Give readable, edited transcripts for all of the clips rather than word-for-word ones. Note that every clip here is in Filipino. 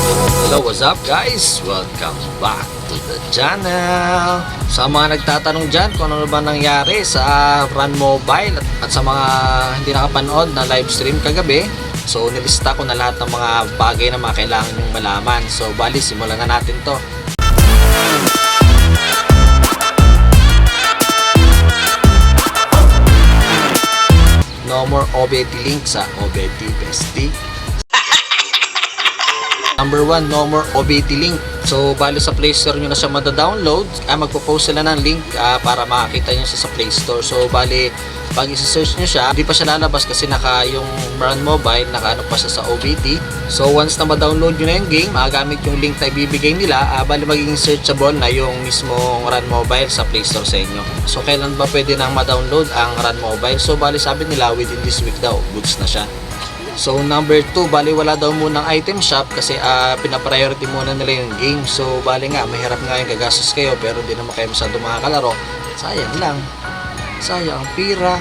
Hello, what's up guys? Welcome back to the channel. Sa mga nagtatanong dyan kung ano ba nangyari sa Run Mobile at sa mga hindi nakapanood na live stream kagabi, so nilista ko na lahat ng mga bagay na mga kailangan nyong malaman. So bali, simulan na natin to. No more OBT link sa OBT Bestie. Number 1, no more OBT link. So, bali sa Play Store nyo na siya mada-download. Magpo-post sila ng link para makakita nyo siya sa Play Store. So, bali, pag isi-search nyo siya, hindi pa siya lalabas kasi yung Run Mobile, naka-ano pa siya sa OBT. So, once na ma-download nyo na yung game, magagamit yung link na ibibigay nila, bali magiging searchable na yung mismong Run Mobile sa Play Store sa inyo. So, kailan ba pwede nang ma-download ang Run Mobile? So, bali sabi nila, within this week daw, goods na siya. So number 2, bali wala daw munang item shop kasi pinapriority muna nila yung game. So bali nga, mahirap nga yung gagastos kayo pero di naman kayo masyado makakalaro. Sayang lang. Sayang ang pira.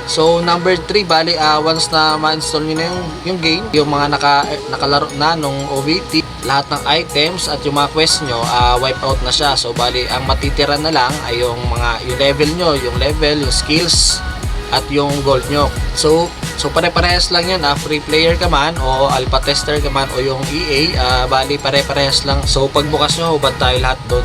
So number 3, bali once na ma-install nyo na yung game, yung mga nakalaro na nung OBT, lahat ng items at yung mga quest nyo, wipe out na siya. So bali ang matitira na lang ay yung level nyo, yung skills at yung gold nyo. So pare-parehas lang yun, free player ka man o alpha tester ka man o yung EA, bali pare-parehas lang. So pagbukas nyo, hubad tayo lahat doon.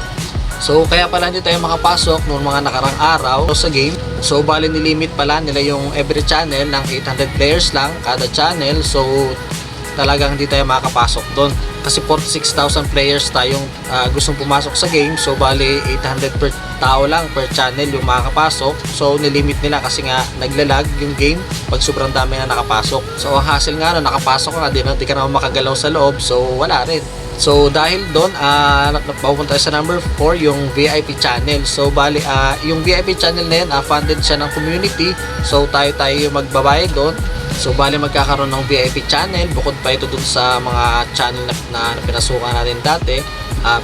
So kaya pala hindi tayo makapasok noong mga nakarang araw sa game. So bali nilimit pala nila yung every channel ng 800 players lang kada channel. So talagang hindi tayo makapasok doon kasi 46,000 players tayong gustong pumasok sa game. So bali 800 per tao lang per channel yung makakapasok. So nilimit nila kasi nga naglalag yung game pag sobrang dami na nakapasok. So hassle nga nakapasok ka di ka na makagalaw sa loob, so wala rin. So dahil doon, napupunta sa number 4, yung VIP channel. So bali yung VIP channel na yun, funded siya ng community. So tayo yung magbabayad doon. So bali magkakaroon ng VIP channel, bukod pa ito dun sa mga channel na pinasukan natin dati.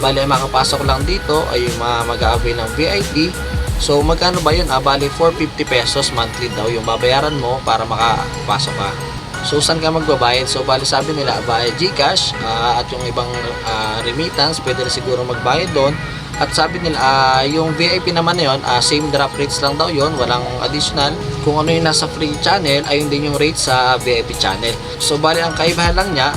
Bali ang makapasok lang dito ay yung mga mag-a-avail ng VIP. So magkano ba yun? Bali 450 pesos monthly daw yung babayaran mo para makapasok ka. So saan ka magbabayad? So bali sabi nila via GCash at yung ibang remittance pwede na siguro magbayad doon. At sabi nila yung VIP naman na yun, same drop rates lang daw yun, walang additional. Kung ano yung nasa free channel, ayun din yung rate sa VIP channel. So bali ang kaibahan lang niya,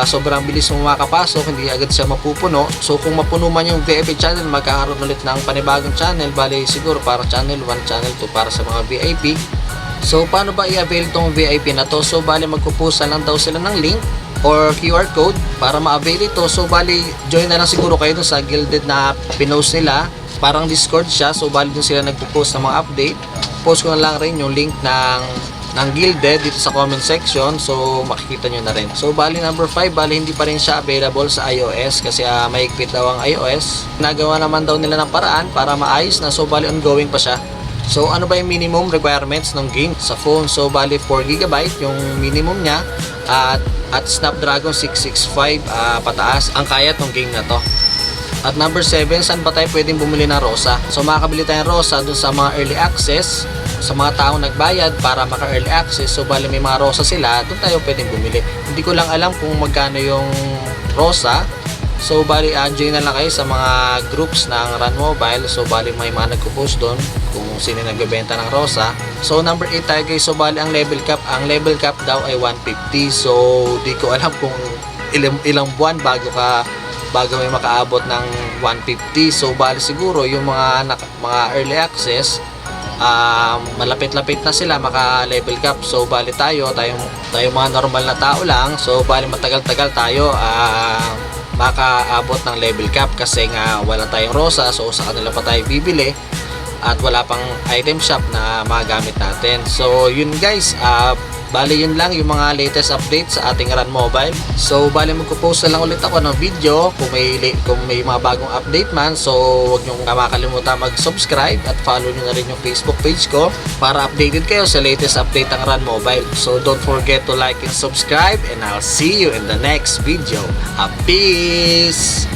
sobrang bilis mo makapasok, hindi agad siya mapupuno. So kung mapuno man yung VIP channel, magkakaroon ulit ng panibagong channel. Bali siguro para channel 1, channel 2 para sa mga VIP. So paano ba i-avail tong VIP na to? So bali magpupusa lang daw sila ng link or QR code para ma-avail ito. So bali join na lang siguro kayo dun sa Guilded na pinost nila, parang Discord siya. So bali dun sila nagpo-post ng mga update. Post ko na lang rin yung link ng Guilded dito sa comment section, so makikita nyo na rin. So bali number 5, bali hindi pa rin siya available sa iOS kasi mahigpit daw ang iOS. Nagawa naman daw nila ng paraan para maayos na, so bali ongoing pa siya. So ano ba yung minimum requirements ng game sa phone? So bali 4GB yung minimum niya at Snapdragon 665 pataas ang kaya tong game na to. At number 7, saan ba tayo pwedeng bumili ng Rosa? So makakabili tayo ng Rosa dun sa mga early access, sa mga taong nagbayad para maka early access. So bali may mga Rosa sila, dun tayo pwedeng bumili. Hindi ko lang alam kung magkano yung Rosa. So bali join na lang kayo sa mga groups ng Run Mobile. So bali may mga nagpo-post doon kung sino nagbebenta ng Rosa. So number 8 tayo guys. So bali ang level cap daw ay 150. So di ko alam kung ilang buwan bago may makaabot ng 150. So bali siguro yung mga early access, malapit-lapit na sila maka level cap. So bali tayo mga normal na tao lang. So bali matagal-tagal tayo makaabot ng level cap kasi nga wala tayong Rosa. So sa kanila pa tayo bibili at wala pang item shop na magamit natin. So yun guys, bali yun lang yung mga latest updates sa ating Run Mobile. So bali magpo-post na lang ulit ako ng video kung may mga bagong update man. So huwag nyo makakalimutan mag-subscribe at follow nyo na rin yung Facebook page ko para updated kayo sa latest update ng Run Mobile. So don't forget to like and subscribe, and I'll see you in the next video. Peace!